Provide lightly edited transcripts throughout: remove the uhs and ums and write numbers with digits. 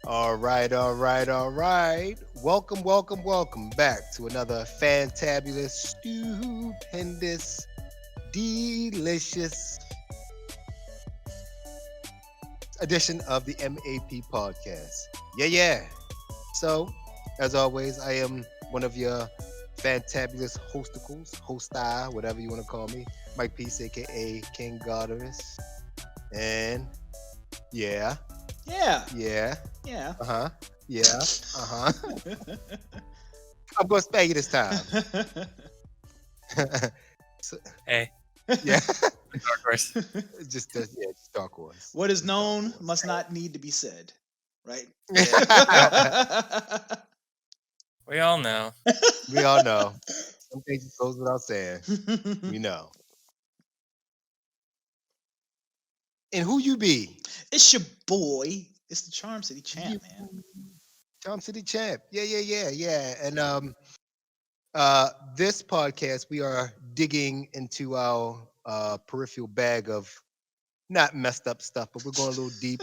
All right. Welcome back to another fantabulous, stupendous, delicious edition of the MAP podcast. Yeah. So, as always, I am one of your fantabulous hosti, whatever you want to call me, Mike Peace, aka King Goddess. And yeah, Yeah, yeah, yeah. uh huh, yeah, uh huh. I'm gonna spare you this time. So, Hey, yeah, Dark Horse. just Dark Horse, What is just Dark known Horse. must not need to be said, right? We all know. We all know some things just goes without saying. We know. And who you be? It's your boy. It's the Charm City You, champ, man. Tom City Champ. Yeah. And this podcast we are digging into our peripheral bag of not messed up stuff, but we're going a little deep.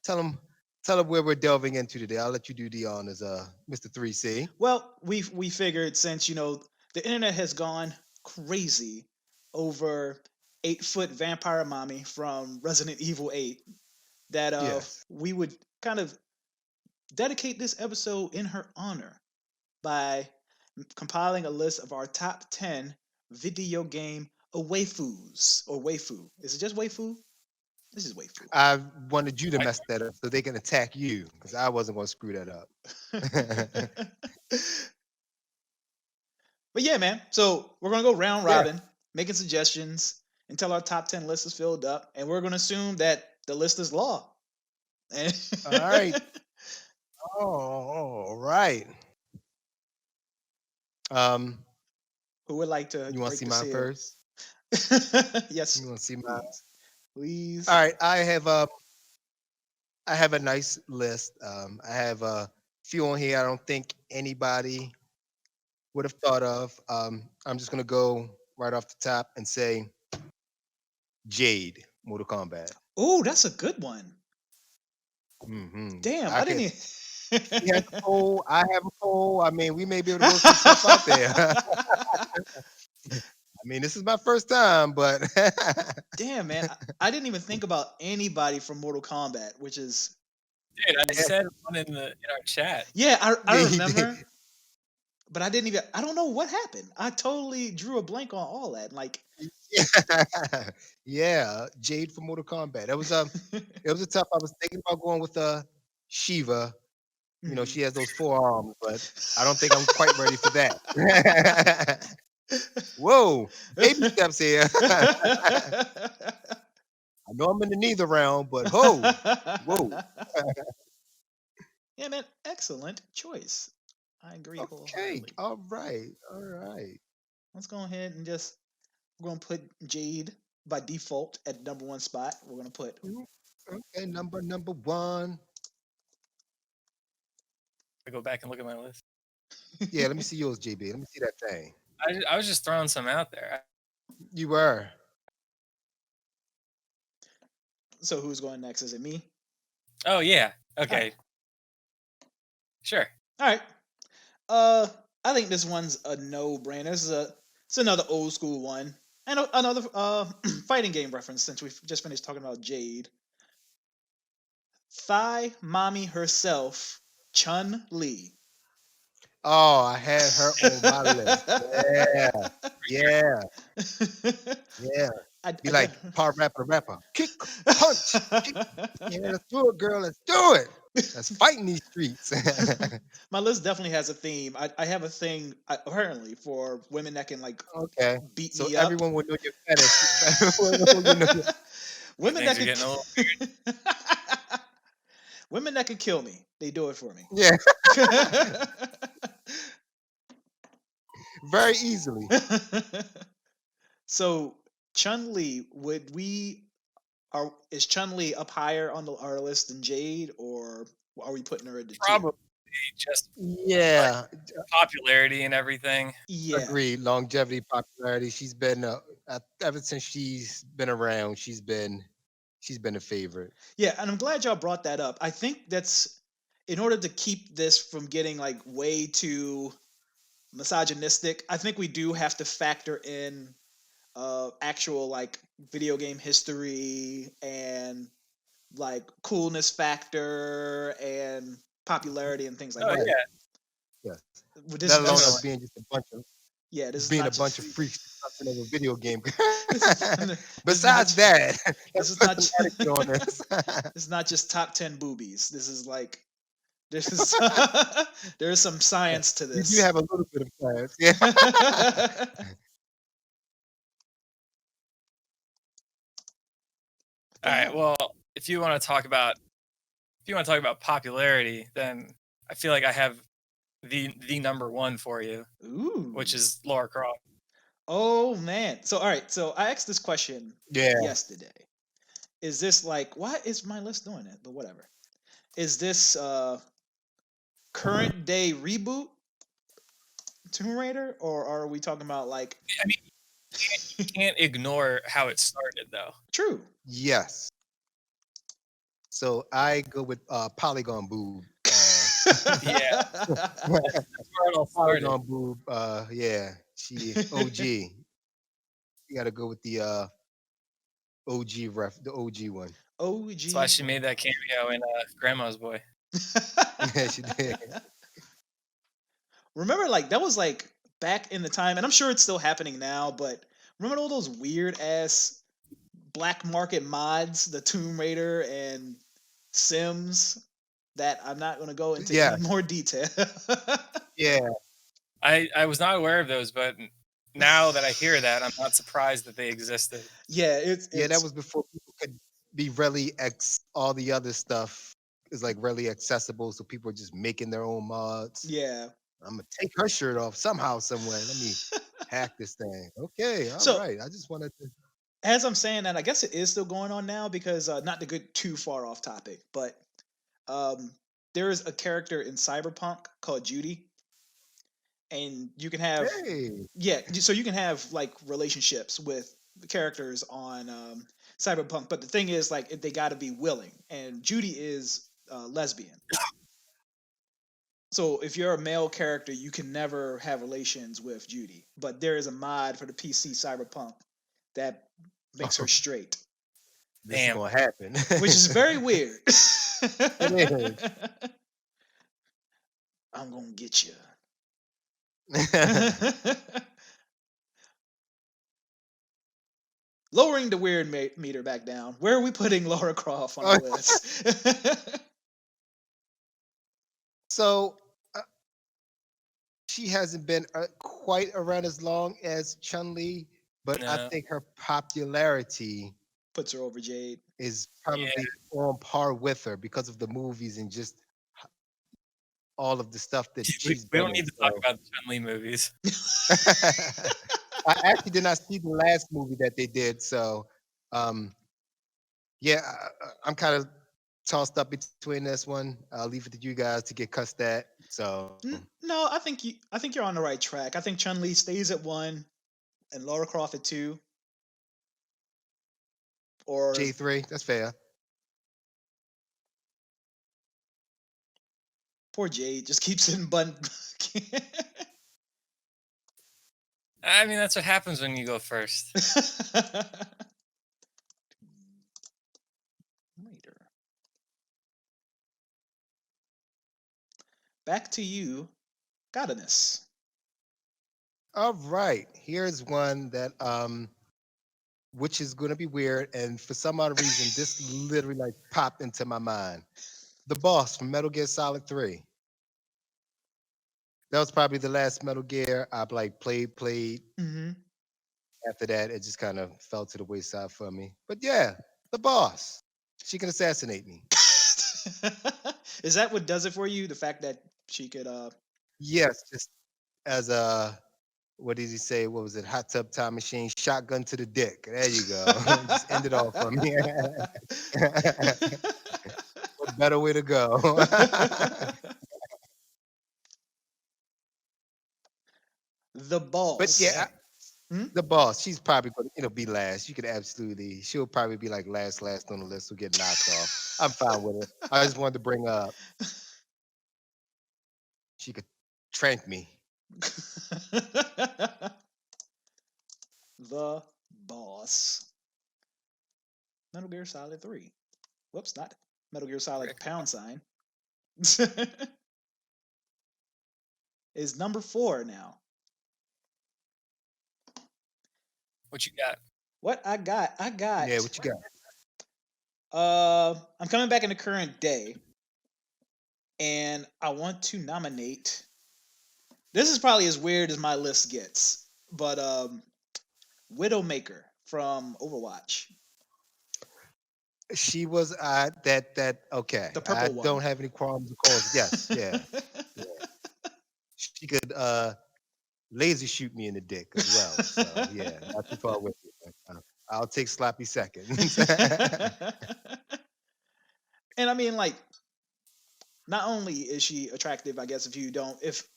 Tell them, tell them where we're delving into today. I'll let you do the honors, Mr. 3C. Well, we figured since the internet has gone crazy over 8 foot vampire mommy from Resident Evil 8, that Yes. we would kind of dedicate this episode in her honor by compiling a list of our top 10 video game waifus or waifu. Is it just waifu? This is waifu. I wanted you to I, mess that up so they can attack you because I wasn't going to screw that up. But yeah, man. So we're gonna go round Yeah. robin, making suggestions until our top 10 list is filled up, and we're gonna assume that the list is law. And All right. Oh, all right. Um, who would like to you want to break see the mine seal? first? Yes, You want to see mine? please, please. All right. I have a nice list. I have a few on here I don't think anybody would have thought of. I'm just gonna go right off the top and say Jade, Mortal Kombat. Oh, that's a good one. Damn, I I didn't could. even. He has a poll. I have a poll. I mean, we may be able to work some stuff out there. I mean, this is my first time, but Damn, man, I didn't even think about anybody from Mortal Kombat, which is dude, I yeah, said one in our chat. yeah, I yeah, he did. remember, but I didn't even. I don't know what happened. I totally drew a blank on all that. Like, Yeah, yeah, Jade from Mortal Kombat. It was a tough. I was thinking about going with Shiva. You know, mhm. she has those forearms, but I don't think I'm quite ready for that. Whoa, baby steps here. I know I'm in the neither round, but whoa. Yeah, man, excellent choice. I agree Okay, wholeheartedly. all right. Let's go ahead and just we're gonna put Jade by default at number one spot. We're gonna put Mm, okay, number one. I go back and look at my list. Yeah, let me see yours, JB. Let me see that thing. I was just throwing some out there. You were. so who's going next? Is it me? Oh yeah. All right. Okay. Sure. All right. I think this one's a no-brainer. It's another old school one. And another fighting game reference since we've just finished talking about Jade. Thigh mommy herself, Chun-Li. Oh, I had her on my list. Yeah, yeah. Be I did. like power rapper. Kick, punch, kick. Yeah, let's do it, girl. Let's do it. Let's fight in these streets. My list definitely has a theme. I have a thing apparently for women that can like Okay. beat So me up. everyone will know your fetish. Everyone will know your- women that Things are getting a little weird. could women that could kill me. They do it for me. yeah, very easily. So Chun Li, would we are is Chun Li up higher on our list than Jade, or are we putting her at the tier? Probably just like Yeah, popularity and everything. Yeah, agreed. Longevity, popularity. She's been ever since she's been around. She's been a favorite. yeah, and I'm glad y'all brought that up. I think that's in order to keep this from getting like way too misogynistic, I think we do have to factor in actual like video game history and like coolness factor and popularity and things like Oh that. Right. yeah, Yes. This Let is alone us definitely. just being just a bunch of yeah, this is being a not bunch just of freaks discussing over video game. this is this is not Besides that, this let's is put not some etiquette on this. this is not just top 10 boobies. This is like there's there's some science to We do this. have a little bit of class. Yeah. All right. Damn. Well, if you want to talk about popularity, then I feel like I have the number one for you, Ooh. which is Lara Croft. Oh man. So all right. So I asked this question Yeah. yesterday. Is this like why is my list doing it? But whatever. Is this current day reboot Tomb Raider, or are we talking about like I mean, you can't ignore how it started, though. true? Yes. So I go with Polygon Boob. Yeah, that's where it all started. Polygon Boob. Yeah, she OG. You got to go with the OG the OG one. That's why OG. she made that cameo in Grandma's Boy. Yeah, she did. Remember, like that was like back in the time, and I'm sure it's still happening now. But remember all those weird ass black market mods, the Tomb Raider and Sims. That I'm not going to go into Yeah, any more detail. yeah, I was not aware of those, but now that I hear that, I'm not surprised that they existed. Yeah, yeah. That it's was before people could be really all the other stuff is like really accessible, so people are just making their own mods. yeah. I'm gonna take her shirt off somehow, some way. Let me hack this thing. Okay, all So right. I just wanted to. as I'm saying that, I guess it is still going on now because not to get too far off topic, but um, there is a character in Cyberpunk called Judy, and you can have Hey, yeah, so you can have like relationships with the characters on Cyberpunk, but the thing is like they got to be willing, and Judy is lesbian. So if you're a male character, you can never have relations with Judy. But there is a mod for the PC Cyberpunk that makes her straight, this is Damn. gonna happen. which is very weird. It is. I'm gonna get you. Lowering the weird meter back down. Where are we putting Lara Croft on the Oh, list? so she hasn't been quite around as long as Chun-Li, but I No. think her popularity Puts her over Jade. is Yeah. probably on par with her because of the movies and just all of the stuff that We, she's we been don't in. need to talk about the Chun-Li movies. I actually did not see the last movie that they did, so um, yeah, I'm kind of tossed up between this one. I'll leave it to you guys to get cussed at. So No, I think you're on the right track. I think Chun Li stays at one and Lara Croft at two. Or J3, that's fair. poor Jade just keeps hitting button. I mean, that's what happens when you go first. Later. Back to you, Godiness. All right, here's one that which is going to be weird, and for some odd reason, this literally like popped into my mind. The boss from Metal Gear Solid 3. That was probably the last Metal Gear I've like played. Mm-hmm. After that, it just kind of fell to the wayside for me. But yeah, the boss. She can assassinate me. Is that what does it for you? The fact that she could Yes, just as a what did he say? What was it? Hot tub time machine, shotgun to the dick. There you go. Just end it all for me. What better way to go? the But boss. yeah, Hmm? the boss. She's probably going to be last. You could absolutely. She'll probably be like last on the list. Will get knocked off. I'm fine with it. I just wanted to bring up. she could trank me. The boss. Metal Gear Solid 3. Whoops, not Metal Gear Solid #. Is number 4 now. What you got? What I got? Yeah, what you got? I'm coming back in the current day, and I want to nominate. This is probably as weird as my list gets, but Widowmaker from Overwatch. She was that okay. The I purple one. don't have any qualms of course. Yes, yeah. Yeah. She could laser shoot me in the dick as well. So yeah, not too far with you. I'll take sloppy seconds. And I mean, like, not only is she attractive, I guess if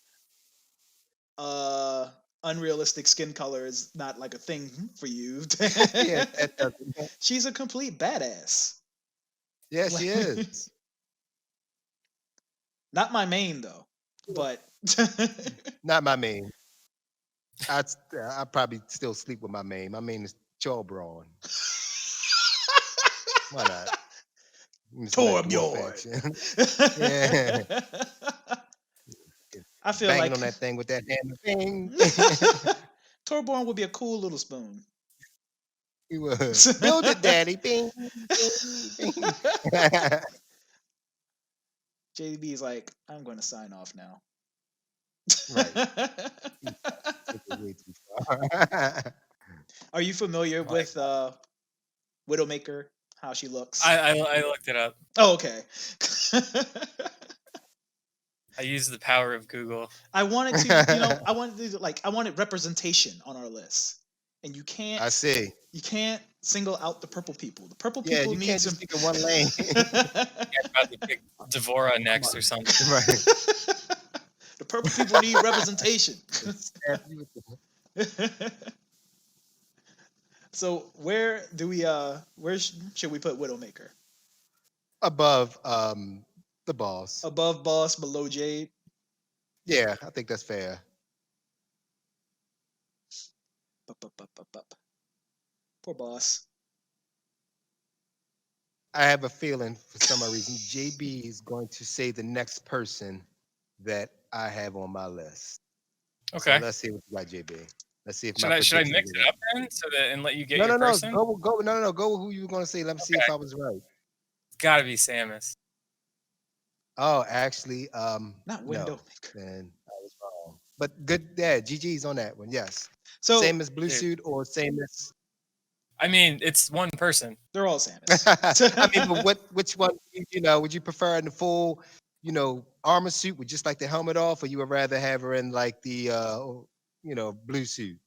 unrealistic skin color is not like a thing for you, Yeah, that doesn't. she's a complete badass. Yeah, she is. Not my main though, but Not my main. I probably still sleep with my main. My main is Chobron. Why not? It's like Torbjorn. yeah. I feel Banging like on that thing with that hammer. Bing. Torborn would be a cool little spoon. He was. Build it, daddy. Bing, bing, bing. JB is like, I'm going to sign off now. Right. Took it way too far. Are you familiar with Widowmaker? How she looks? I looked it up. Oh, okay. I used the power of Google. I wanted to, I wanted representation on our list, and you can't. I see. You can't single out the purple people. The purple Yeah, people you need can't some. just stick in one lane. Yeah, probably pick Devora next or something. Right. The purple people need representation. Stab you with the- So where do we where should we put Widowmaker? Above the boss. Above boss, below Jade. Yeah, I think that's fair. Bup. Poor boss. I have a feeling for some reason JB is going to say the next person that I have on my list. Okay. So let's see what you got, JB. Let's see if Should I mix it up then and let you get your person? Go with who you were going to say. Let me see if I was right. It's got to be Samus. Oh, actually, Not no. Widowmaker. Then I was wrong. But good, yeah, GG's on that one. Yes. So Same as Blue Suit or same as. I mean, it's one person. They're all Samus. I mean, but which one? Would you prefer in the full, armor suit with just like the helmet off, or you would rather have her in like the, blue suit?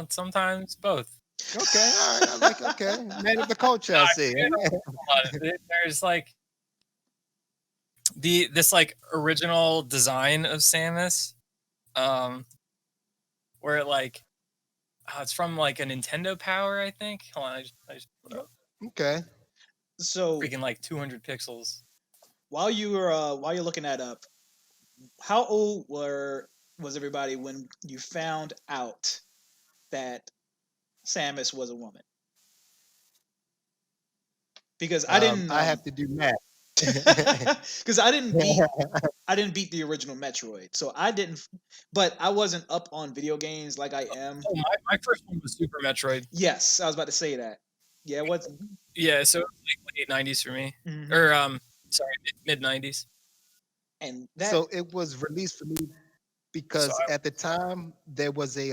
Sometimes both. Okay, all right. I like okay. Man of the culture, I see. There's like this like original design of Samus, where it like it's from like a Nintendo Power, I think. Hold on, I just put it up. Okay. So Freaking like 200 pixels. while you're looking that up, how old was everybody when you found out that Samus was a woman? Because I didn't. I have to do math. Because I didn't beat the original Metroid, so I didn't. But I wasn't up on video games like I am. Oh, my first one was Super Metroid. Yes, I was about to say that. Yeah, what? Yeah, so it was like late 90s for me, Mhm. or sorry, mid 90s. And that. So it was released for me because at the time there was a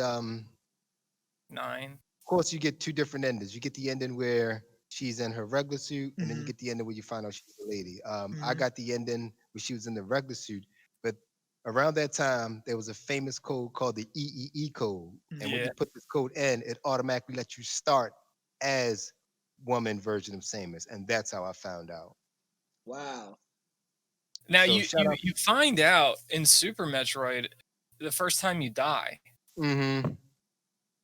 9. Of course, you get two different endings. You get the ending where she's in her regular suit, and then you Mhm. get the ending where you find out she's a lady. I Mhm. got the ending where she was in the regular suit, but around that time there was a famous code called the EEE code, and when you put this code in, it automatically lets you start as woman version of Samus, and that's how I found out. Wow. Now So you shout out- find out in Super Metroid the first time you die. Mhm.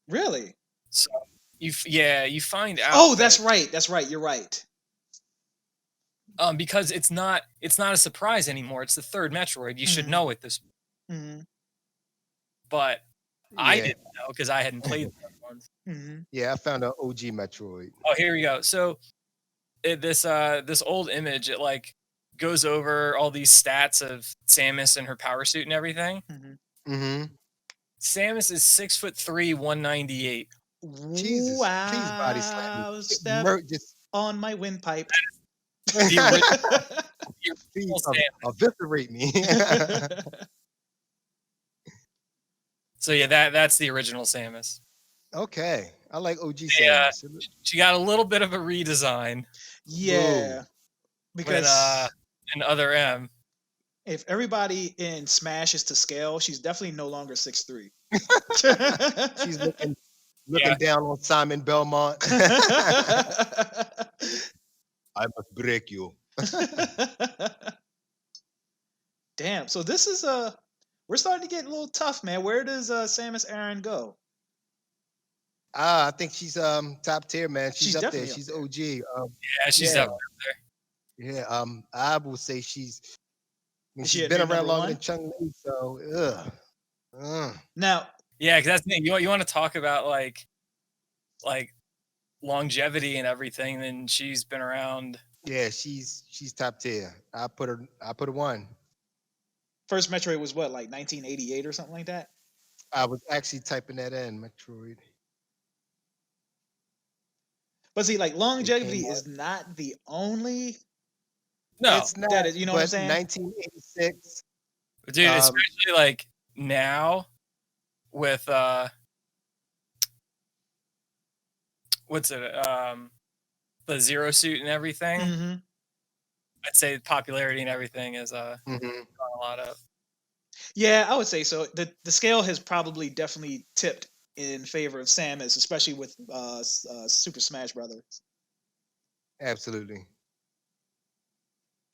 Really? So you find out. Oh, that's right. That's right. You're right. Because it's not a surprise anymore. It's the third Metroid. You should Mhm. know it this. Mm-hmm. but I Yeah, didn't know because I hadn't played the other ones. Mm-hmm. yeah. I found an OG Metroid. Oh, here we go. So this old image, it like goes over all these stats of Samus and her power suit and everything. Mm-hmm. Mm-hmm. Samus is 6'3", 198. Jesus, please body slam me. Wow, step Just on my windpipe. The please original Samus. eviscerate me. So yeah, that's the original Samus. Okay, I like OG Yeah, Samus. she got a little bit of a redesign Yeah, Ooh, when because in Other M. if everybody in Smash is to scale, she's definitely no longer 6'3". she's Yeah, looking down on Simon Belmont. I must break you. Damn. So this is we're starting to get a little tough, man. Where does Samus Aran go? I think she's top tier, man. She's She's up there. definitely up She's there. OG. yeah, she's Yeah, definitely up yeah. I will say Is she she's at been your around number longer than one? Chun-Li, so Now, there. Yeah, because that's the thing. You want to talk about like longevity and everything, then she's been around. yeah, she's top tier. I put her one. first Metroid was what, like 1988 or something like that? I was actually typing that in Metroid. But see, like It longevity came out. is not the only No, It's not, that is, you know what I'm but saying? 1986. dude, Um, especially like now with what's it the Zero Suit and everything. Mm-hmm. I'd say popularity and everything is mhm. gone a lot up. Yeah, I would say so. The scale has probably definitely tipped in favor of Samus, especially with Super Smash Brothers. Absolutely.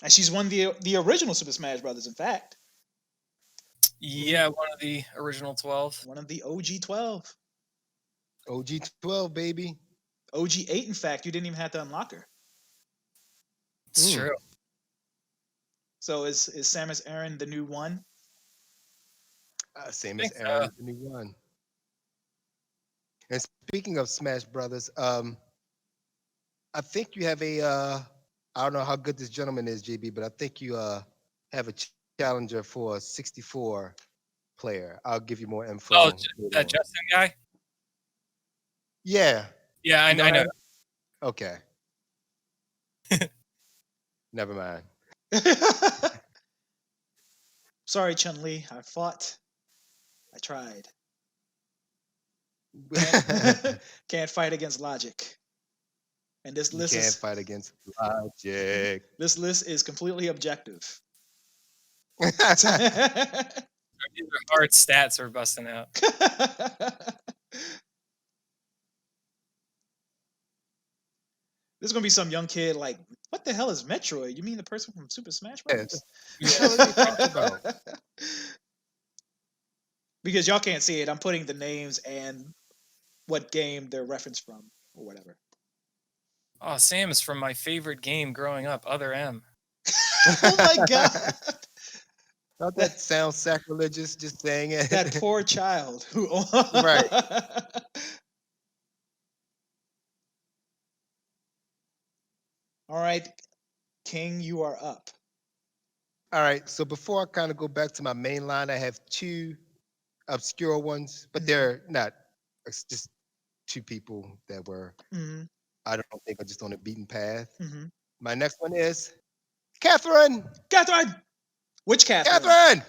And she's won the original Super Smash Brothers, in fact. Yeah, one of the original 12. One of the OG 12. OG 12, baby. OG 8, in fact, you didn't even have to unlock her. It's Mm. true. So is Samus Aran the new one? Same I as think so. Aaron, the new one. And speaking of Smash Brothers, I think you have I don't know how good this gentleman is, JB, but I think you have a challenger for a 64 player. I'll give you more Oh, info later that on. Justin guy. Yeah. Yeah, You know I know. him? Okay. Never mind. Sorry, Chun-Li. I fought. I tried. Can't fight against logic. And this You list can't is fight against logic. this list is completely objective. These are hard stats we're busting out. There's gonna be some young kid like, what the hell is Metroid? You mean the person from Super Smash Brothers? Yes. What the hell are they talking about? Because y'all can't see it, I'm putting the names and what game they're referenced from or whatever. Oh, Sam is from my favorite game growing up, Other M. Oh my god, Don't that, that sound sacrilegious just saying it? that poor child who. Right. All right, King, you are up. All right. So before I kind of go back to my main line, I have two obscure ones, but Mhm. they're not. It's just two people that were, Mm-hmm. I don't think, are just on a beaten path. Mm-hmm. My next one is Catherine. Catherine. Which Catherine? Catherine.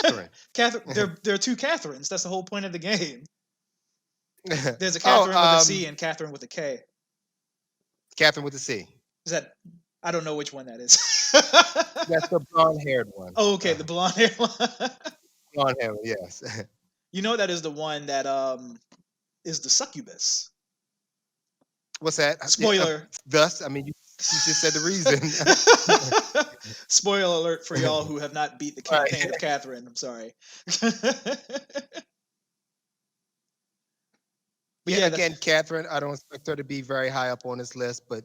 Catherine. Catherine. There are two Catherines. That's the whole point of the game. There's a Oh, Catherine with a C and Catherine with a K. Catherine with a C. Is that? I don't know which one that is. That's the blonde-haired one. Oh, okay, the blonde hair one. Blonde-haired, yes. You know that is the one that is the succubus. What's that? Spoiler. Thus, I mean, you just said the reason. Spoiler alert for y'all who have not beat the campaign of Catherine. I'm sorry. But Yeah, yeah, again, Catherine, I don't expect her to be very high up on this list, but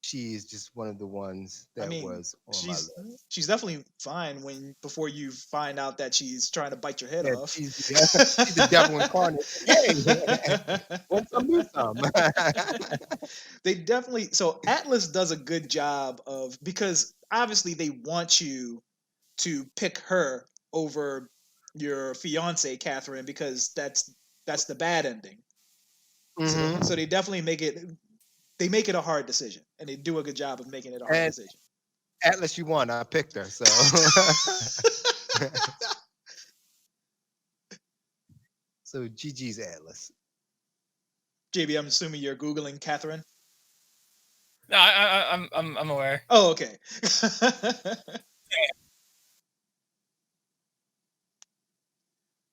she is just one of the ones I that mean, was on my she's list. she's definitely fine before you find out that she's trying to bite your head Yeah, off. she's the devil incarnate. Hey, want some, do some. They definitely so Atlas does a good job of because obviously they want you to pick her over your fiance Catherine because that's the bad ending. So Hmm. they definitely make it a hard decision and they do a good job of making it a hard And decision. Atlas, you won. I picked her, so so GG's Atlas. JB, I'm assuming you're googling Catherine. No, I'm aware. Oh, okay.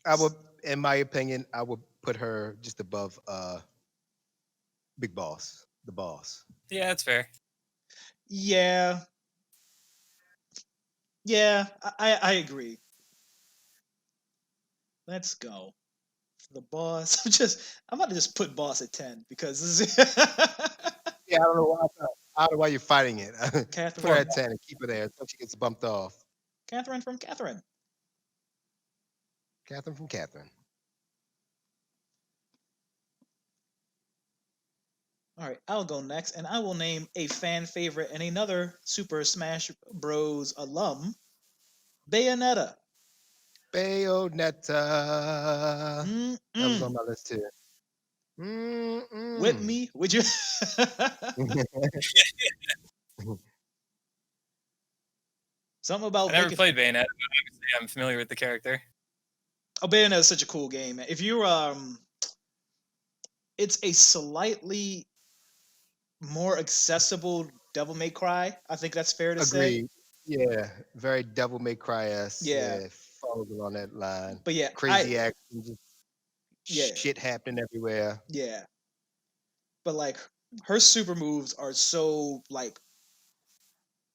I would, in my opinion, I would put her just above Big Boss, the boss. Yeah, that's fair. Yeah, yeah, I agree. Let's go. The boss. I'm about to just put boss at 10 because this is Yeah, I don't know why. I don't know why you're fighting it. Put her Catherine. at 10 and keep her there until she gets bumped off. Catherine from Catherine. Catherine from Catherine. All right, I'll go next, and I will name a fan favorite and another Super Smash Bros. Alum, Bayonetta. Bayonetta. That was Mm-mm. on my list too. Whip Mm-mm. me, would you? Something I about never making. played Bayonetta, but obviously I'm familiar with the character. Oh, Bayonetta is such a cool game, man. If you it's a slightly more accessible Devil May Cry. I think that's fair to say. Agreed. Yeah, very Devil May Cry esque. Yeah, Yeah, follows along that line. but yeah, Crazy action, just yeah, shit happening everywhere. yeah. But like her super moves are so like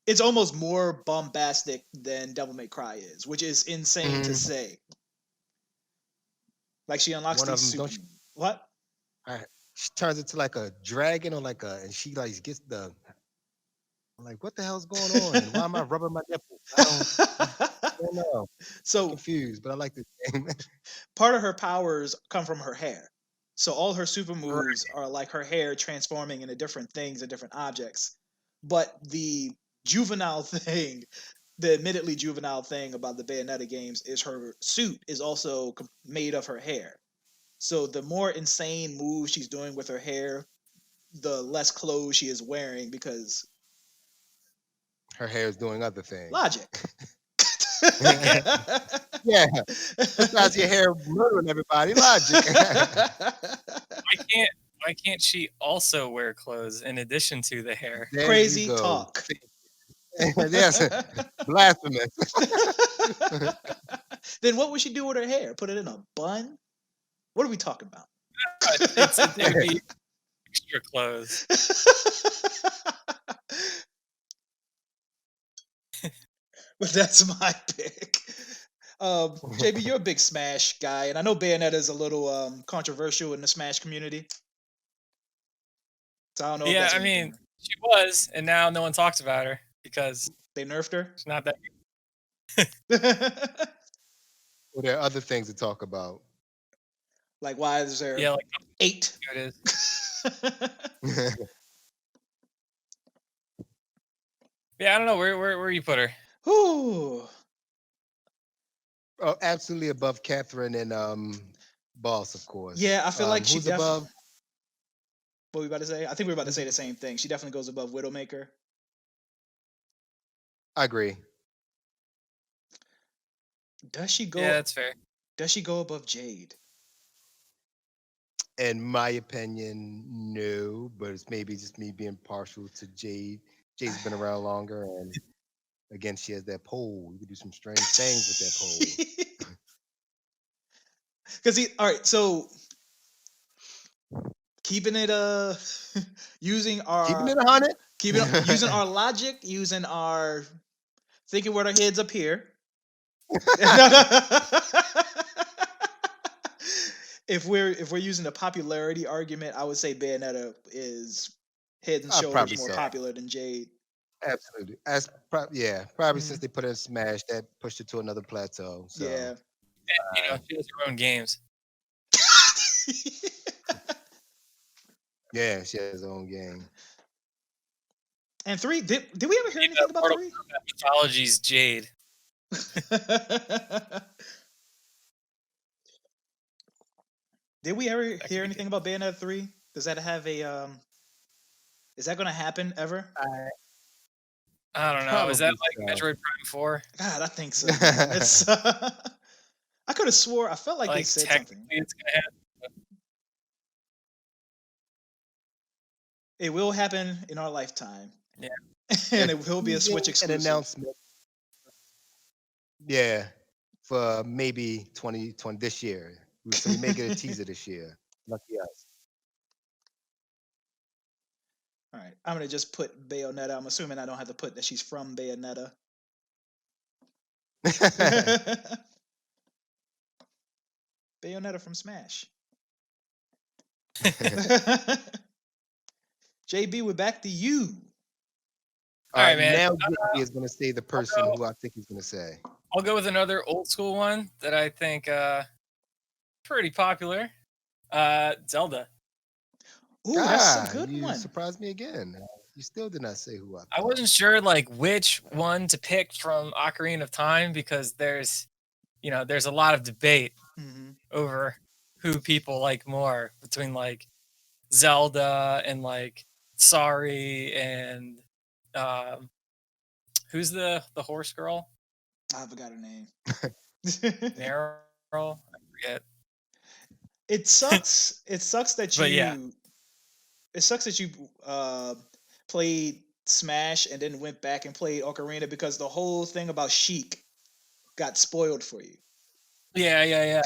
it's almost more bombastic than Devil May Cry is, which is insane to Hmm. say. Like she unlocks One of these them, super don't she? what? She turns into like a dragon or like a, and she like gets the. I'm like, what the hell's going on? And why am I rubbing my nipples? I don't know. I'm So confused, but I like this game. part of her powers come from her hair. So all her super Right. moves are like her hair transforming into different things and different objects. But the juvenile thing, the admittedly juvenile thing about the Bayonetta games is her suit is also made of her hair. So the more insane moves she's doing with her hair, the less clothes she is wearing because Her hair is doing other things. logic. Yeah, Yeah. Besides your hair murdering everybody, logic. why can't she also wear clothes in addition to the hair? There you Crazy go. talk. Yes, blasphemous. Then what would she do with her hair? Put it in a bun? What are we talking about? It would be extra clothes. But that's my pick. JB, you're a big Smash guy, and I know Bayonetta is a little controversial in the Smash community. So I don't know if Yeah, that's I what you're mean, doing. she was, and now no one talks about her because They nerfed her. she's not that. Well, there are other things to talk about. Like, why is there Yeah, like 8? how it is. Yeah, I don't know where you put her. Whew. Oh, absolutely above Catherine and Boss, of course. Yeah, I feel like she Who's definitely. above? What we about to say? I think we're about to Who's say the same thing. She definitely goes above Widowmaker. I agree. Does she Yeah, go? that's fair. Does she go above Jade? In my opinion, no, but it's maybe just me being partial to Jade. Jade's been around longer, and again, she has that pole. You can do some strange things with that pole. Because all right, so keeping it using Keeping our it 100. using our logic, using our thinking with our heads up here. If we're using a popularity argument, I would say Bayonetta is head and Probably shoulders more so. popular than Jade. Absolutely. Probably since Mhm. they put her in Smash, that pushed it to another plateau. So Yeah. And, she has her own games. yeah, she has her own game. And 3, did we ever hear The anything about Mortal 3? Kombat Mythology's Jade. Did we ever That could hear be anything good. about Bayonetta 3? Does that have a is that gonna happen ever? I don't know. Is that Probably like so. Metroid Prime 4? God, I think so, man. It's I could have swore I felt like they Like said technically something. it's gonna happen. It will happen in our lifetime. Yeah. And They're it will be a Switch teasing an exclusive. announcement. Yeah, for maybe 2020 this year. So we may get a teaser this year. Lucky All right, I'm gonna just put Bayonetta. I'm assuming I don't have to put that she's from Bayonetta. us. Bayonetta from Smash. JB, we're back to you. All right, man. Now JP is going to say the person go- who I think he's going to say. I'll go with another old school one that I think pretty popular. Zelda. Ooh, that's a good You one. surprised me again. You still did not say who I I thought. wasn't sure like which one to pick from Ocarina of Time because there's a lot of debate Mhm. over who people like more between like Zelda and like Sorry and um who's the horse girl? I forgot her name. Meryl? I forget. It sucks. It sucks that But yeah. you played Smash and then went back and played Ocarina because the whole thing about Sheik got spoiled for you. Yeah.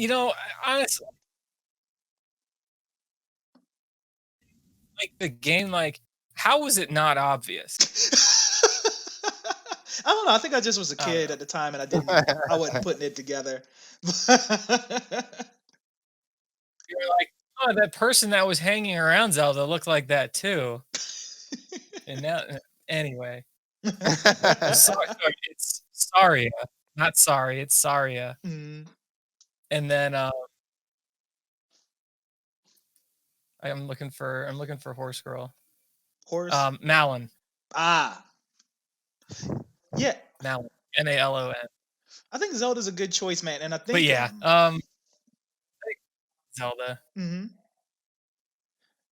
No. Honestly, like the game, like how was it not obvious? I don't know. I think I just was a I don't kid know. at the time and I wasn't putting it together. You're like, oh, that person that was hanging around Zelda looked like that too. And now, anyway, it's Saria, not sorry, it's Saria. Mm, And then I'm looking for horse girl. horse. Malon. Ah, yeah. Malon. Malon. I think Zelda's a good choice, man. And I But think yeah, Zelda. mhm.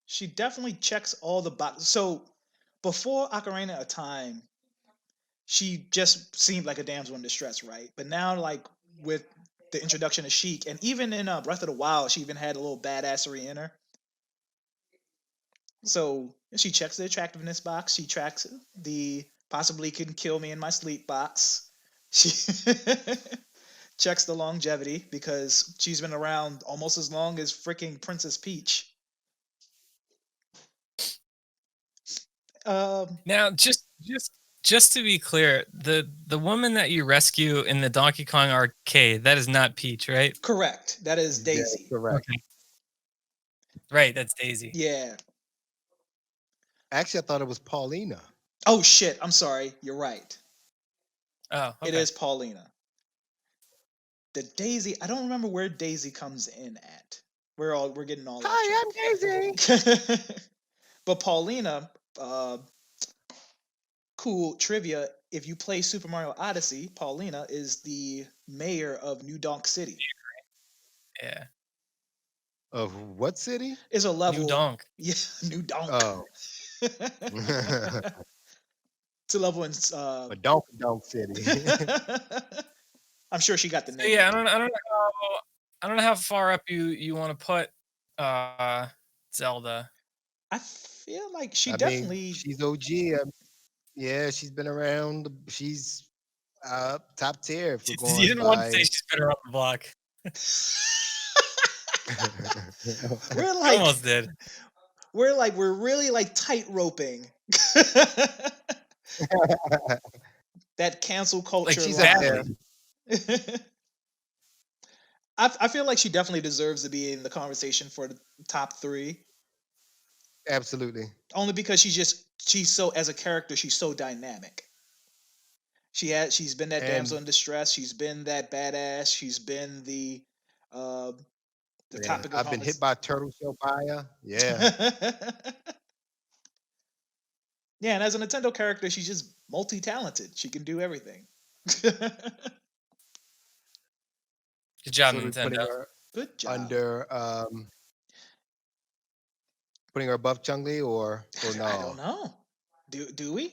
She definitely checks all the boxes. So before Ocarina of Time, she just seemed like a damsel in distress, right? But now, like with the introduction of Sheik, and even in Breath of the Wild, she even had a little badassery in her. So she checks the attractiveness box. She tracks the possibly can kill me in my sleep box. She checks the longevity because she's been around almost as long as freaking Princess Peach. Now, just to be clear, the woman that you rescue in the Donkey Kong arcade, that is not Peach, right? Correct. That is Yeah, Daisy. correct. Okay. Right, that's Daisy. Yeah. Actually, I thought it was Paulina. Oh shit. I'm sorry. You're right. Oh, okay. It is Paulina. The Daisy. I don't remember where Daisy comes in at. We're getting all Hi, I'm Daisy. that. But Paulina, cool trivia. If you play Super Mario Odyssey, Paulina is the mayor of New Donk City. Yeah. Of what city? Is a level. New Donk. Yeah, New Donk. Oh. It's a level in. A Donk City. I'm sure she got the So name. yeah, I don't know how far up you want to put Zelda. I feel like she I definitely. mean, she's OG. Yeah, she's been around. She's top tier if we're You going didn't want to by. say she's been around the block. We're You like almost did. we're really like tight roping that cancel culture. Like she's line. up there. I feel like she definitely deserves to be in the conversation for the top 3. Absolutely. Only because she's so, as a character, she's so dynamic. She's been that damsel And in distress. She's been that badass. She's been uh, the yeah, topic of I've been hit by a turtle shell buyer. Yeah. Yeah, and as a Nintendo character, she's just multi-talented. She can do everything. Good Good job, So they're putting Nintendo. her job. under putting her above Chun-Li or I don't no. know. Do we?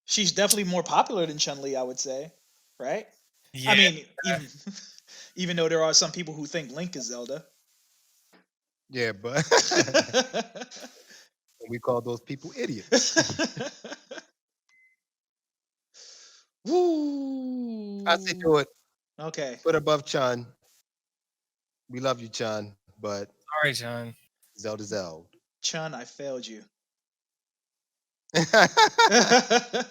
She's definitely more popular than Chun-Li, I would say. Right? I Yeah, mean, even even though there are some people who think Link is Zelda. Yeah, but we call those people idiots. I say Woo. do it. Okay. Put above Chun. We love you, Chun, but sorry, John. Zelda Zeld. Chun, I failed you. I I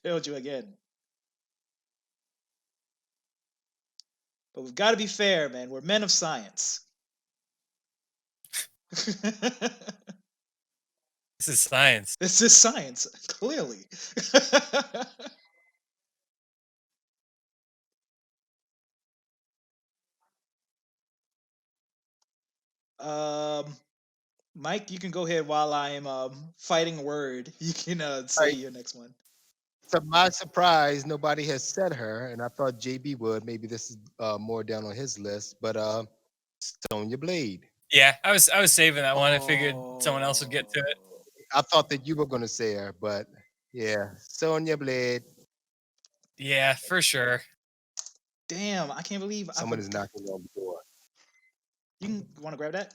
failed you again. But we've got to be fair, man. We're men of science. This is science. This is science, clearly. um, Mike, you can go ahead while I am fighting word. You can say your next one. To my surprise, nobody has said her, and I thought JB would. Maybe this is more down on his list, but Sonya Blade. Yeah, I was saving that one. I figured someone else would get to it. Oh, I thought that you were going to say her, but yeah, Sonya Blade. Yeah, for sure. damn! I can't believe I Someone is forgot. knocking on the door. You want to grab that?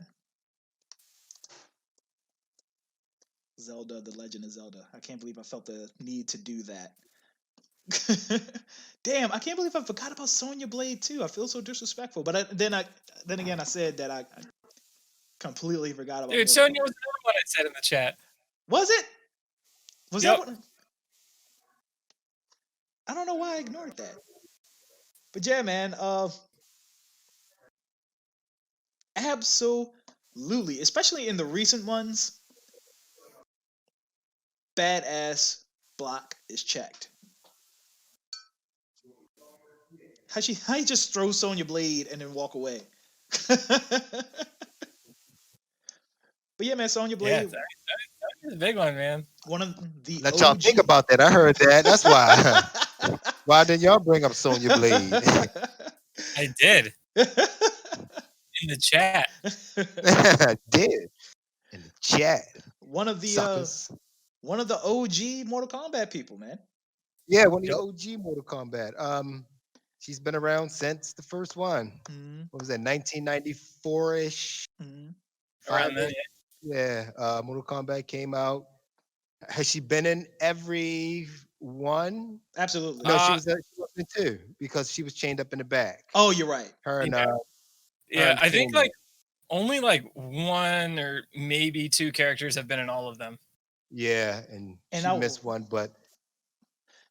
Zelda, The Legend of Zelda. I can't believe I felt the need to do that. Damn, I can't believe I forgot about Sonya Blade too. I feel so disrespectful. But then again, I said that I completely forgot about Dude, Mortal Sonya was Kombat. another one I said in the chat. Was it? Was that Yep. what? I don't know why I ignored that. But yeah, man. Absolutely, especially in the recent ones, badass block is checked. How you just throw Sonya Blade and then walk away? But yeah, man, Sonya Yeah, Blade, it's a big one, man. one of the Let y'all think OG. about that. I heard that. That's why. Why didn't y'all bring up Sonya Blade? I did in the chat. Did in the chat, one of the suckers. one of the OG Mortal Kombat people, man. Yeah, one of the Yep. OG Mortal Kombat. She's been around since the first one. Mm-hmm. What was that? 1994 ish, Mm-hmm. Around five then, ish. Yeah. Mortal Kombat came out. Has she been in every one? Absolutely. No, yeah. she was in two because she was chained up in the back. Oh, you're right. Her and Yeah, her yeah. and I think Kano. like only like one or maybe two characters have been in all of them. Yeah, and And she missed one, but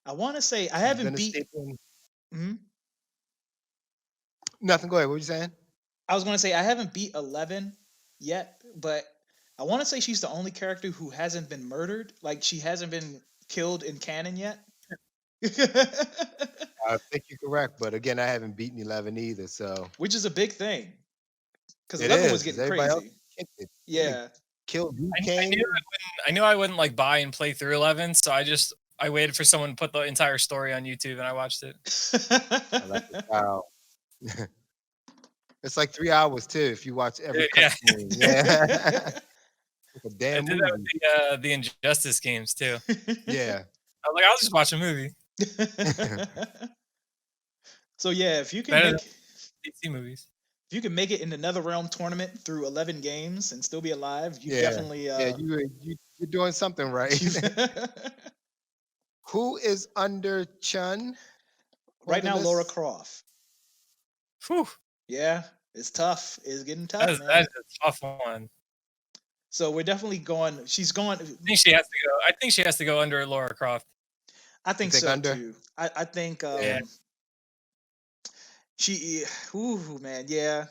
I want to say I she's haven't been a beat. staple. Mhm. Nothing. Go ahead. What were you saying? I was going to say I haven't beat 11 yet, but I want to say she's the only character who hasn't been murdered. Like she hasn't been killed in canon yet. I think you're correct, but again, I haven't beaten 11 either, so Which is a big thing because it 11 was is because getting everybody else crazy. kicked it. They Yeah. killed Liu I knew Kang. I knew I wouldn't like buy and play through 11, so I waited for someone to put the entire story on YouTube and I watched it. I like it. Wow. It's like 3 hours too if you watch every Yeah, cutscene. Yeah. Like a I damn did that movie. with the Injustice games too. Yeah. I was like, I'll just watch a movie. So yeah, if you can Better than make DC movies. if you can make it in the NetherRealm tournament through 11 games and still be alive, you Yeah. definitely Yeah, you're doing something right. Who is under Chun on right the now Laura list? Croft. Whew, Yeah, it's tough. It's getting that tough, is that man. is a tough one. So we're definitely going. She's going. I think she has to go. I think she has to go under Lara Croft. I You think think so under? too. I think Yeah, she. Ooh, man. Yeah,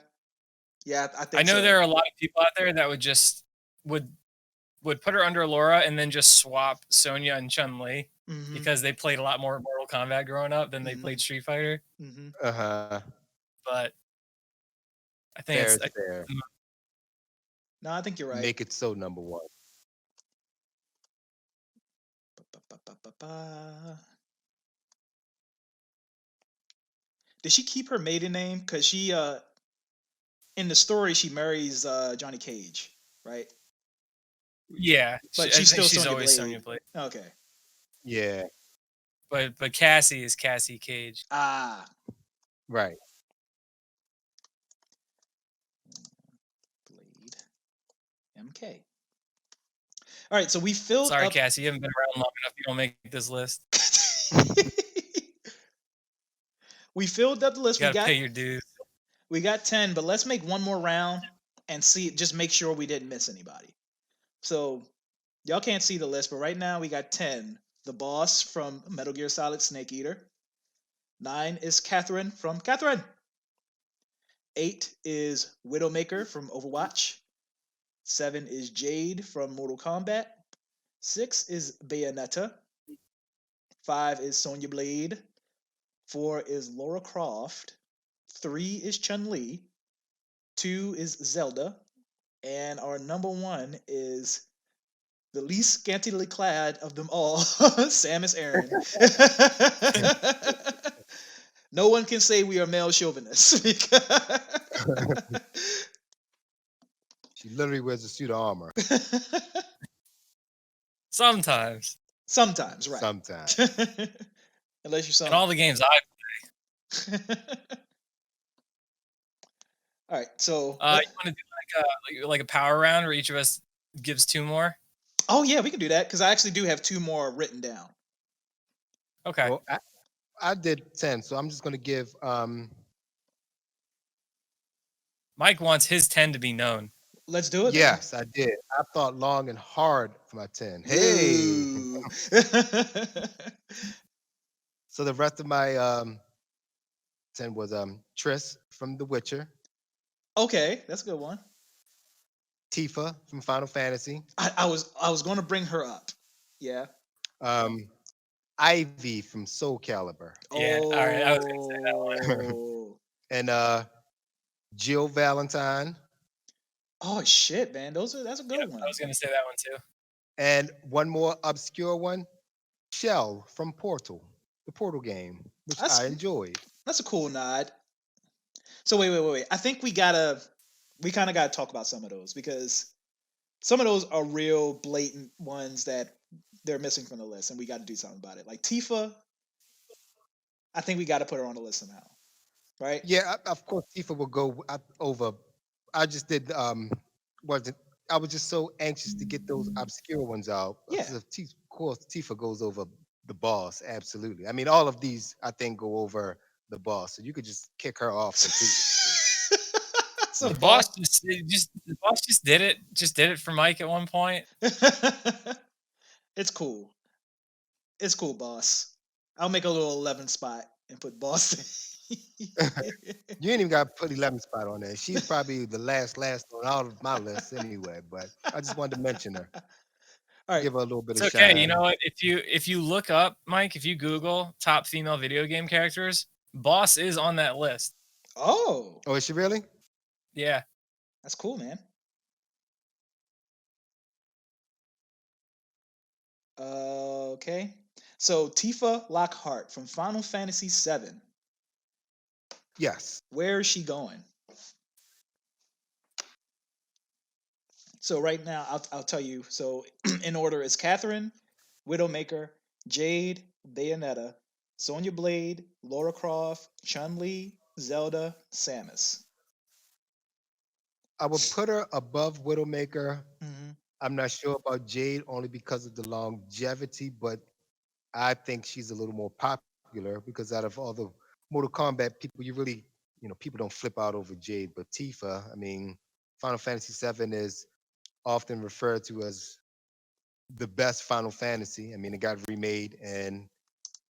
yeah. I I think know so. there are a lot of people out there that would would put her under Laura and then just swap Sonya and Chun-Li Mm-hmm. because they played a lot more Mortal Kombat growing up than they Mm-hmm. played Street Fighter. Mm-hmm. Uh-huh. But I think Fair it's is fair. No, I think you're right. Make it so, number one. Ba-ba-ba-ba-ba. Did she keep her maiden name? Because she in the story she marries Johnny Cage, right? yeah, But I she's think still she's Sonya always Sonya Blade. Blade. Okay. Yeah, But Cassie is Cassie Cage. Ah. right. Blade. MK. All right, so we filled Sorry, up. Cassie, you haven't been around long enough. You don't make this list. We filled up the list. You got to pay your dues. We got 10, but let's make one more round and see, just make sure we didn't miss anybody. So y'all can't see the list, but right now we got 10. The boss from Metal Gear Solid Snake Eater. 9 is Catherine from Catherine. 8 is Widowmaker from Overwatch. 7 is Jade from Mortal Kombat. 6 is Bayonetta. 5 is Sonya Blade. 4 is Lara Croft. 3 is Chun-Li. 2 is Zelda. And our number 1 is the least scantily clad of them all, Samus Aran. No one can say we are male chauvinists. She literally wears a suit of armor Sometimes. Sometimes, right. sometimes. Unless you're In all the games I All right, so you want to do like a power round where each of us gives 2 more? oh yeah, we can do that because I actually do have 2 more written down. Okay. Well, I did 10, so I'm just gonna give Mike wants his 10 to be known. Let's do it. yes, I did. I thought long and hard for my 10. Man. Hey. Ooh. So the rest of my 10 was Triss from The Witcher, Okay, that's a good one. Tifa from Final Fantasy, I was going to bring her up. Yeah. um, Ivy from Soul Calibur, Yeah, all right. I was going to say that one. Oh. and Jill Valentine, Oh shit, man. That's a good Yep, one. I was going to say that one too. and one more obscure one, Shell from Portal, the Portal game, which That's I enjoyed. that's a cool nod. So wait. I think we kind of gotta talk about some of those because some of those are real blatant ones that they're missing from the list, and we got to do something about it. Like Tifa, I think we got to put her on the list somehow, right? Yeah, of course Tifa will go over. I just did wasn't I was just so anxious to get those obscure ones out. Yeah. Because of course Tifa goes over the boss, absolutely. I mean, all of these I think go over the boss, so you could just kick her off completely. So The boss, boss just did it. Just did it for Mike at one point. it's cool. It's cool, boss. I'll make a little 11 spot and put boss. You ain't even got to put 11 spot on there. She's probably the last on all of my lists anyway. But I just wanted to mention her, All right. give her a little bit It's of okay. You shine. know what? If you look up, Mike, if you Google top female video game characters, Boss is on that list. Oh, Oh, is she really? Yeah. that's cool, man. Okay. So Tifa Lockhart from Final Fantasy VII. Yes. Where is she going? So right now, I'll tell you. So in order, it's Catherine, Widowmaker, Jade, Bayonetta, Sonya Blade, Lara Croft, Chun-Li, Zelda, Samus. I would put her above Widowmaker. Mm-hmm. I'm not sure about Jade only because of the longevity, but I think she's a little more popular because out of all the Mortal Kombat people, people don't flip out over Jade. But Tifa, I mean, Final Fantasy VII is often referred to as the best Final Fantasy. I mean, it got remade and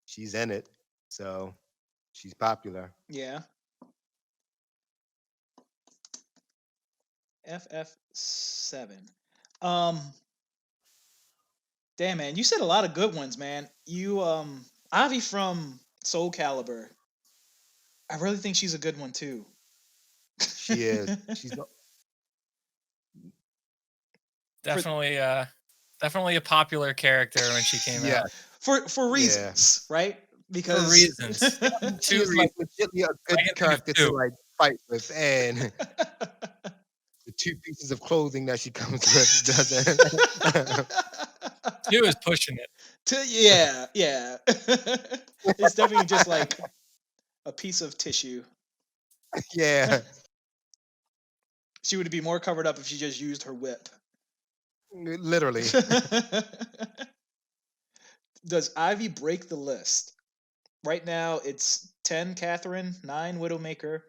she's in it, so she's popular. Yeah. FF7. Um, Damn, man, you said a lot of good ones, man. You Ivy from Soul Calibur. I really think she's a good one too. She is. She's not. for Definitely a popular character when she came Yeah, out. for yeah. reasons, right? For Because reasons. She 2 is like reasons. legitimately a I good can think of character to 2. like fight with, and the two pieces of clothing that she comes with doesn't. 2 is pushing it. Yeah, yeah. It's definitely just like a piece of tissue. Yeah, She would be more covered up if she just used her whip. literally. Does Ivy break the list? Right now, it's 10 Catherine, 9 Widowmaker,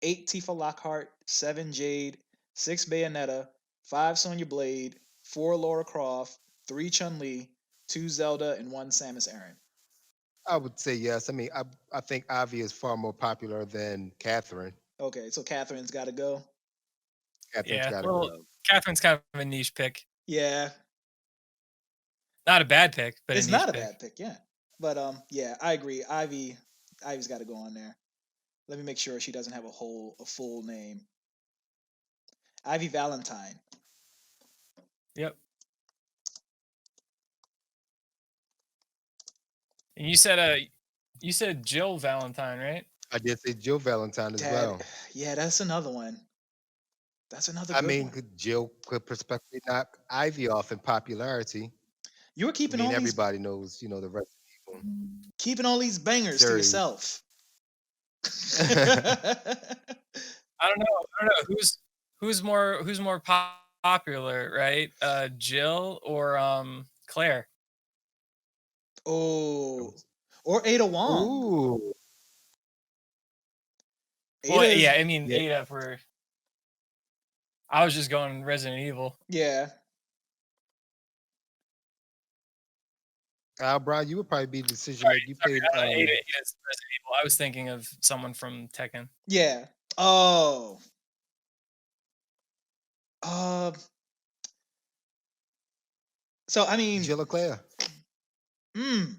8 Tifa Lockhart, 7 Jade, 6 Bayonetta, 5 Sonya Blade, 4 Lara Croft, 3 Chun-Li, 2 Zelda, and 1 Samus Aran. I would say yes. I mean, I think Ivy is far more popular than Catherine. Okay, so Catherine's got to go. Catherine's Yeah. got to Well, go. Catherine's kind of a niche pick. Yeah, Not a bad pick, but a it's niche not a pick. bad pick. Yeah, but yeah, I agree. Ivy's got to go on there. Let me make sure she doesn't have a full name. Ivy Valentine. Yep. And you said Jill Valentine, right? I did say Jill Valentine as Dad, well. yeah, that's another one. That's another I good mean, one. Jill could prospectively knock Ivy off in popularity. You were I mean, everybody knows, the rest of keeping all these the bangers to series. yourself. I don't know who's more popular, right? Jill or Claire. Oh, or Ada Wong. Ooh, Well, Ada yeah, is I mean yeah. Ada for I was just going Resident Evil. yeah. Brian, you would probably be the decision Sorry, maker. You sorry. played Ada's Resident Evil. I was thinking of someone from Tekken. Yeah. Oh. Uh, so I mean, Jill or Claire. mm,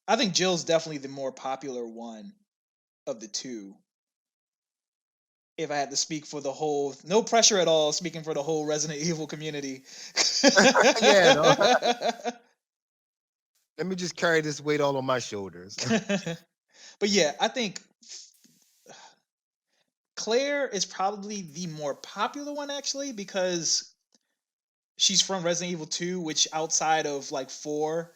I think Jill's definitely the more popular one of the two. If I had to speak for the whole, no pressure at all, speaking for the whole Resident Evil community. Yeah, no. Let me just carry this weight all on my shoulders. But yeah, I think Claire is probably the more popular one actually because she's from Resident Evil 2, which outside of like 4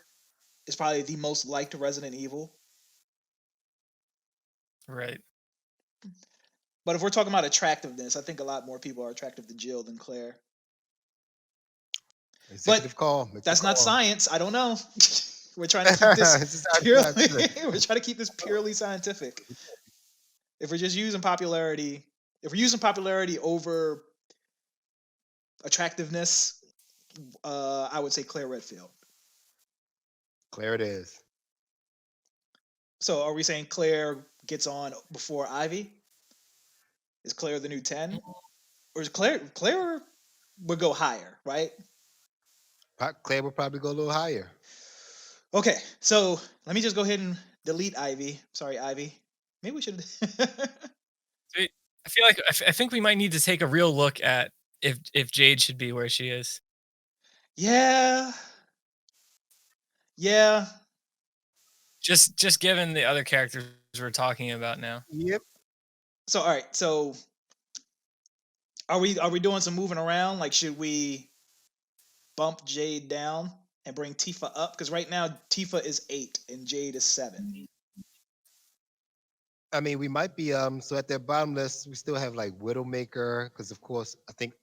is probably the most liked Resident Evil. Right. But if we're talking about attractiveness, I think a lot more people are attractive to Jill than Claire. But Executive call. It's a that's not call. science. I don't know. We're trying to keep this This is how purely. I feel. We're trying to keep this purely scientific. If we're just using popularity, if we're using popularity over attractiveness, I would say Claire Redfield. Claire it is. So are we saying Claire gets on before Ivy? Is Claire the new 10? Or is Claire would go higher, right? Claire would probably go a little higher. Okay, so let me just go ahead and delete Ivy. Sorry, Ivy. Maybe we should. I feel like I think we might need to take a real look at if Jade should be where she is. Yeah. Yeah. Just given the other characters we're talking about now. Yep. So all right. So are we doing some moving around? Like should we bump Jade down and bring Tifa up? Because right now Tifa is 8 and Jade is 7. I mean, we might be so at their bottom list, we still have like Widowmaker, because of course I think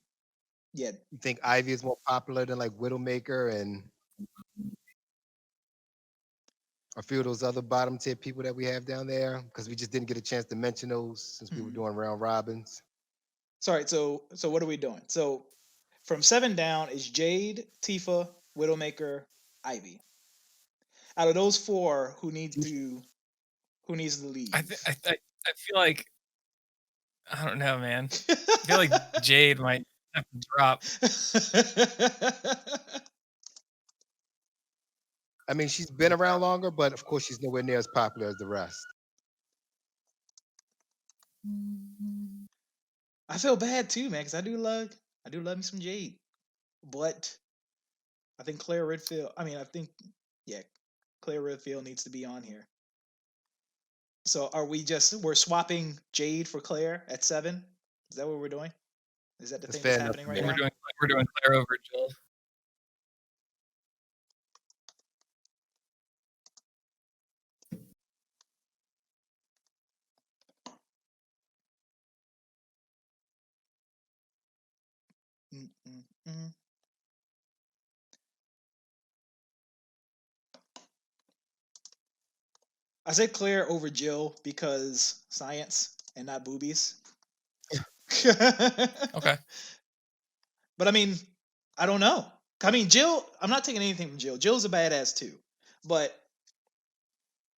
Yeah. you think Ivy is more popular than like Widowmaker and a few of those other bottom tier people that we have down there, because we just didn't get a chance to mention those since we were Mhm. doing round robins. Sorry. So what are we doing? So from 7 down is Jade, Tifa, Widowmaker, Ivy. Out of those 4, who needs to I leave? I feel like I don't know, man. I feel like Jade might have to drop. I mean, she's been around longer, but of course, she's nowhere near as popular as the rest. I feel bad too, man, because I do love me some Jade, but I think Claire Redfield. I mean, I think yeah, Claire Redfield needs to be on here. So are we're swapping Jade for Claire at 7? Is that what we're doing? Is that the That's thing fair that's enough happening to right me. And now? we're doing Claire over Jill. Mm-mm-mm. I said Claire over Jill because science and not boobies. Okay. But I mean, I don't know. I mean, Jill, I'm not taking anything from Jill. Jill's a badass too. But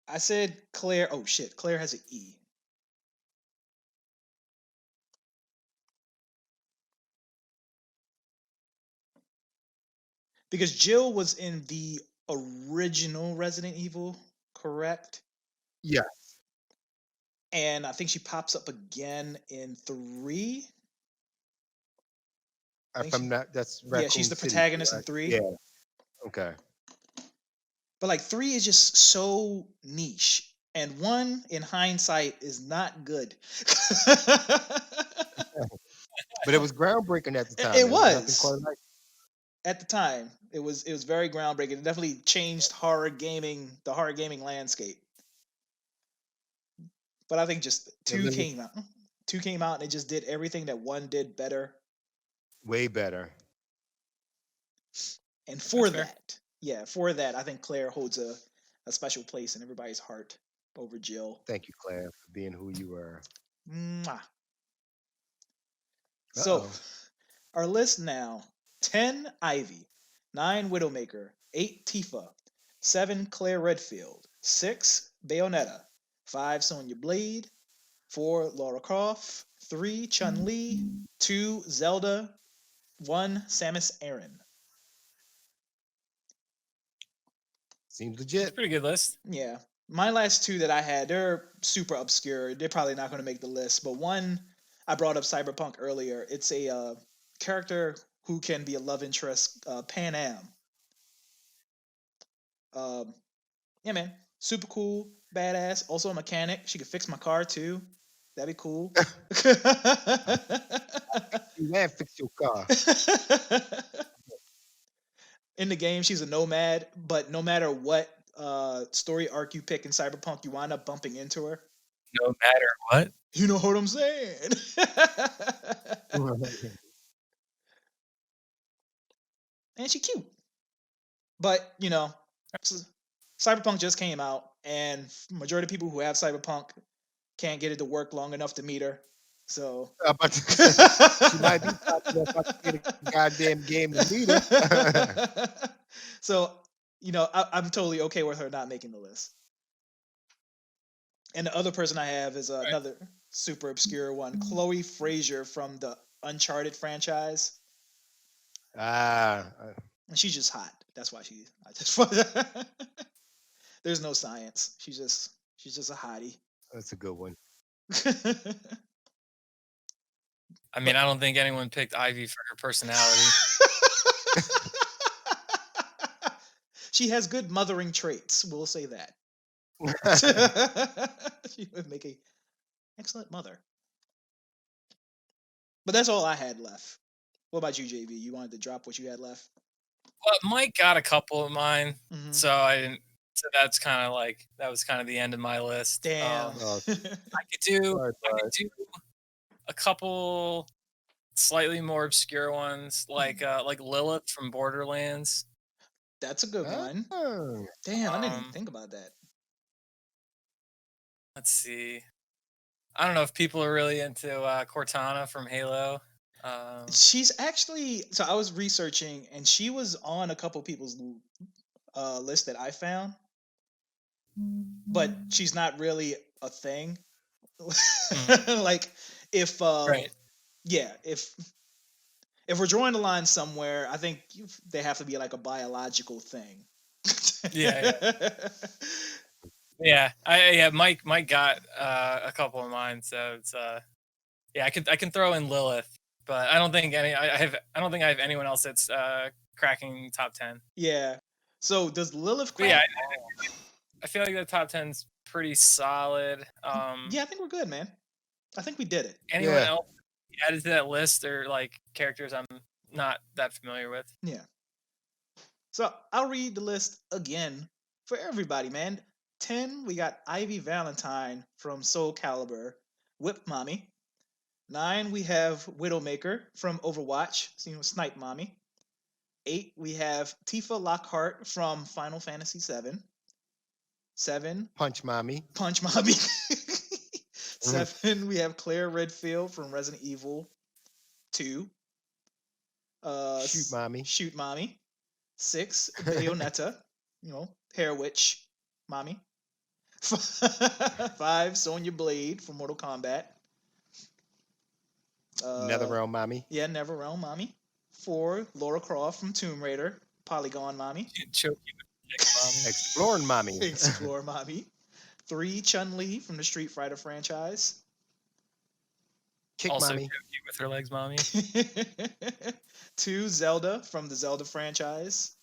I said Claire. Oh shit, Claire has an E. Because Jill was in the original Resident Evil, correct? Yeah, And I think she pops up again in 3. I think if I'm she, not, that's yeah, she's Raccoon the City, protagonist in correct? 3. Yeah. Okay. But like 3 is just so niche. And 1 in hindsight is not good. But it was groundbreaking at the time. It There was nothing quite was like. at the time. It was very groundbreaking. It definitely changed the horror gaming landscape. But I think just It 2 literally came out. 2 came out and it just did everything that 1 did better. way better. And for That's fair. that, I think Claire holds a special place in everybody's heart over Jill. Thank you, Claire, for being who you were. Mwah. Uh So, oh. our list now: 10 Ivy, 9 Widowmaker, 8 Tifa, 7 Claire Redfield, 6 Bayonetta, 5 Sonya Blade, 4 Lara Croft, 3 Chun-Li, 2 Zelda, 1 Samus Aran. Seems It's a legit. pretty good list. Yeah. My last 2 that I had, they're super obscure. They're probably not going to make the list. But one, I brought up Cyberpunk earlier. It's a character who can be a love interest, Panam. Um, yeah, man. Super cool, badass. Also a mechanic. She could fix my car too. That'd be cool. You man, fix your car. In the game, she's a nomad, but no matter what story arc you pick in Cyberpunk, you wind up bumping into her. No matter what. You know what I'm saying? And she cute. But, Cyberpunk just came out, and majority of people who have Cyberpunk can't get it to work long enough to meet her. So I'm about to say, she might be popular if I can get a goddamn game to meet her. so, I'm totally okay with her not making the list. And the other person I have is Right. another super obscure one, Chloe Frazier from the Uncharted franchise. Ah, And she's just hot. That's why there's no science. She's just a hottie. that's a good one. I mean, I don't think anyone picked Ivy for her personality. She has good mothering traits. We'll say that. She would make a excellent mother. But that's all I had left. What about you, JB? You wanted to drop what you had left? Well, Mike got a couple of mine, Mhm. so I didn't. So that's kind of like that was kind of the end of my list. Damn. Oh, I could do sorry, I bud. could do a couple slightly more obscure ones, like Lilith from Borderlands. That's a good one. Oh, Damn, I didn't even Um, think about that. Let's see. I don't know if people are really into Cortana from Halo. She's actually, so I was researching, and she was on a couple people's list that I found, but she's not really a thing. Like if Right. yeah, if if we're drawing the line somewhere, I think they have to be like a biological thing. Yeah, yeah. Mike got a couple of mine, so it's yeah. I can throw in Lilith, but I don't think I don't think I have anyone else that's cracking top 10. Yeah. So does Lilith But yeah, crack? I feel like the top 10's pretty solid. Yeah, I think we're good, man. I think we did it. Anyone Yeah. else added to that list or like characters I'm not that familiar with? Yeah. So I'll read the list again for everybody, man. 10, we got Ivy Valentine from Soul Calibur, Whip Mommy. 9, we have Widowmaker from Overwatch, Snipe Mommy. 8, we have Tifa Lockhart from Final Fantasy 7. 7, Punch mommy. Punch Mommy. 7, we have Claire Redfield from Resident Evil 2. Shoot mommy. Shoot Mommy. 6, Bayonetta, Hair Witch Mommy. 5, Sonya Blade from Mortal Kombat. Netherrealm mommy. Yeah, Neverrealm Mommy. 4, Lara Croft from Tomb Raider, Polygon Mommy. Choke you with mommy. Exploring mommy. Explore Mommy. 3, Chun-Li from the Street Fighter franchise. Kick Also mommy. choke you with her legs, mommy. 2, Zelda from the Zelda franchise.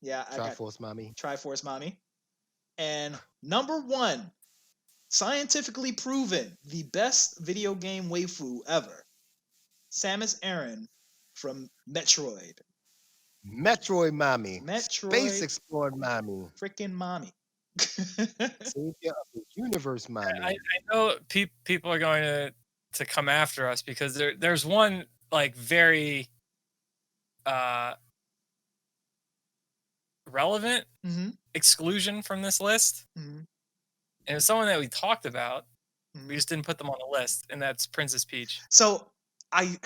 Yeah, I got Triforce mommy. Triforce Mommy. And number 1, scientifically proven, the best video game waifu ever, Samus Aran from Metroid. Metroid mommy. Metroid Space exploring mommy. freaking mommy. Savior of the universe mommy. I know people are going to come after us because there's one like very relevant Mm-hmm. exclusion from this list, Mm-hmm. and it was someone that we talked about. Mm-hmm. We just didn't put them on the list, and that's Princess Peach. So I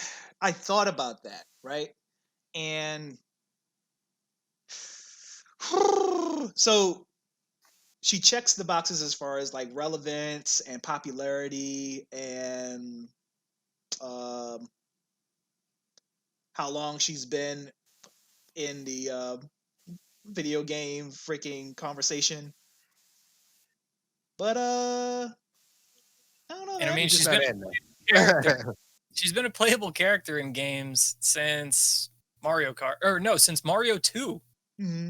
thought about that, right? And so she checks the boxes as far as like relevance and popularity and how long she's been in the video game freaking conversation. But I don't know. And I Man. mean, Just she's not been adding a character. She's been a playable character in games since Mario Kart, or no, since Mario 2. Mm-hmm.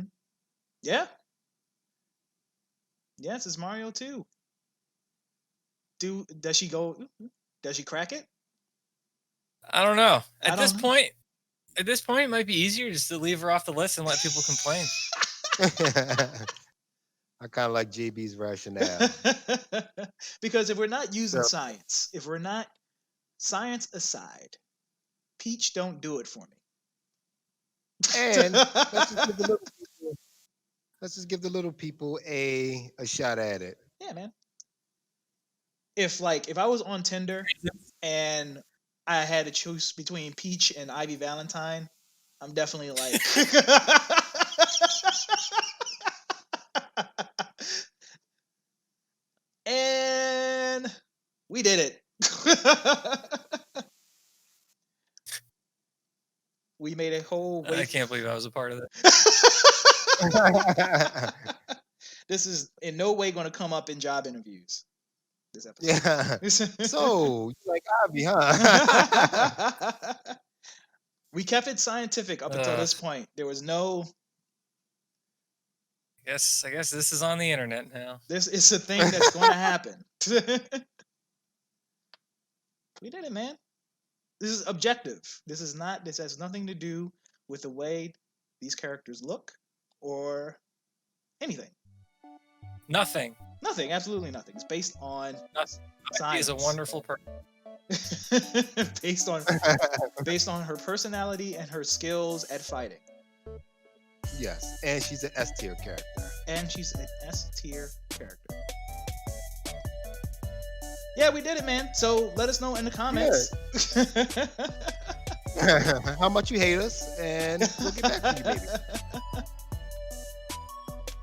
Yeah. Yes, it's Mario 2. Does she crack it? I don't know. I At this don't know. point, it might be easier just to leave her off the list and let people complain. I kind of like JB's rationale. Because if we're not using So- science, if we're not science aside, Peach don't do it for me. And let's just give the little people a shot at it. Yeah, man. If I was on Tinder and I had to choose between Peach and Ivy Valentine, I'm definitely like and we did it. We made a whole I can't believe I was a part of that. This is in no way going to come up in job interviews. This episode. Yeah. So, you like Ivy, huh? We kept it scientific up until this point. There was no. I guess this is on the internet now. This is a thing that's going to happen. We did it, man. This is objective. This has nothing to do with the way these characters look or anything. Nothing. Nothing. Absolutely nothing. It's based on Ivy is a science. wonderful person. based on her personality and her skills at fighting. Yes, and she's an S tier character. And she's an S tier character. Yeah, we did it, man. So let us know in the comments. How much you hate us, and we'll get back to you, baby.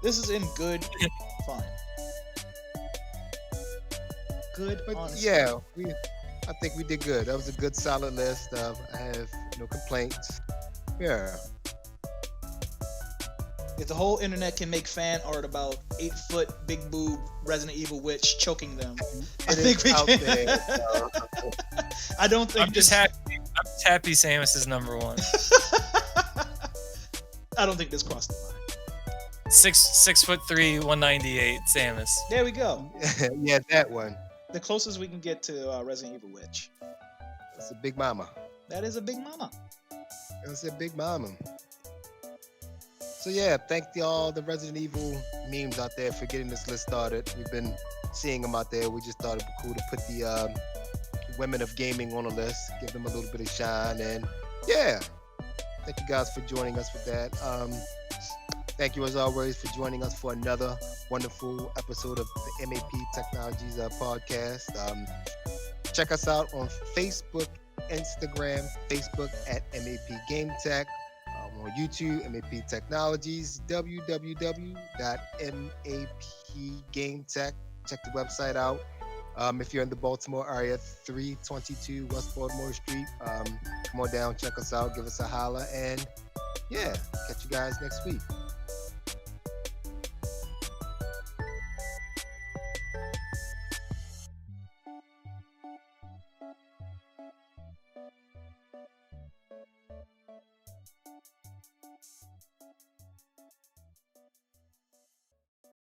This is in good fun. Good, But honest. yeah, I think we did good. That was a good, solid list. I have no complaints. Yeah, If the whole internet can make fan art about 8-foot big boob Resident Evil witch choking them, I it think is we out can. there. I don't think I'm just happy. I'm just happy Samus is number one. I don't think this crossed the line. 6'3", 198, Samus. There we go. Yeah, that one. The closest we can get to Resident Evil witch. That's a big mama. That is a big mama. That's a big mama. So yeah, thank all the Resident Evil memes out there for getting this list started. We've been seeing them out there. We just thought it'd be cool to put the women of gaming on the list, give them a little bit of shine, and yeah, thank you guys for joining us with that. Thank you as always for joining us for another wonderful episode of the MAP Technologies podcast. Check us out on Facebook, Instagram, Facebook at MAP Game Tech. On YouTube, MAP Technologies, www.mapgametech. Check the website out. If you're in the Baltimore area, 322 West Baltimore Street, come on down, check us out, give us a holla, and yeah, catch you guys next week.